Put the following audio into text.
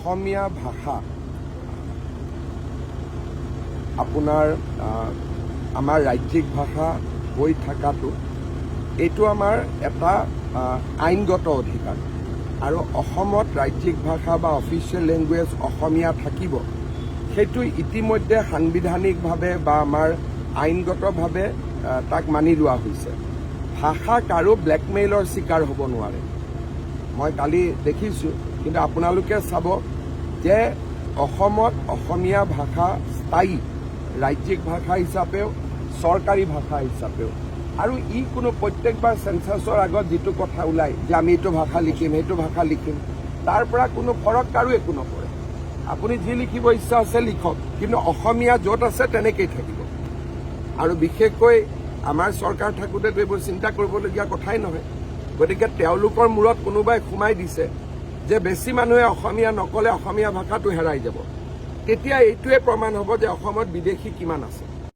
অসমীয়া ভাষা আপোনাৰ আমাৰ ৰাজ্যিক ভাষা হৈ থকাটো এইটো আমাৰ এটা আইনগত অধিকাৰ আৰু অসমত ৰাজ্যিক ভাষা বা অফিচিয়েল লেংগুৱেজ অসমীয়া থাকিব সেইটো ইতিমধ্যে সাংবিধানিকভাৱে বা আমাৰ আইনগতভাৱে তাক মানি লোৱা হৈছে। ভাষা কাৰো ব্লেকমেইলৰ চিকাৰ হ'ব নোৱাৰে। মই কালি দেখিছোঁ, কিন্তু আপোনালোকে চাব যে অসমত অসমীয়া ভাষা স্থায়ী ৰাজ্যিক ভাষা হিচাপেও চৰকাৰী ভাষা হিচাপেও আৰু কোনো প্ৰত্যেকবাৰ চেঞ্চাছৰ আগত যিটো কথা ওলায় যে আমি এইটো ভাষা লিখিম সেইটো ভাষা লিখিম, তাৰ পৰা কোনো ফৰক কাৰো একো নপৰে। আপুনি যি লিখিব ইচ্ছা আছে লিখক, কিন্তু অসমীয়া য'ত আছে তেনেকেই থাকিব। আৰু বিশেষকৈ আমাৰ চৰকাৰ থাকোঁতেতো এইবোৰ চিন্তা কৰিবলগীয়া কথাই নহয়। গতিকে তেওঁলোকৰ মূৰত কোনোবাই সোমাই দিছে যে বেছি মানুহে অসমীয়া নক'লে অসমীয়া ভাষাটো হেৰাই যাব। তেতিয়া এইটোৱে প্ৰমাণ হ'ব যে অসমত বিদেশী কিমান আছে।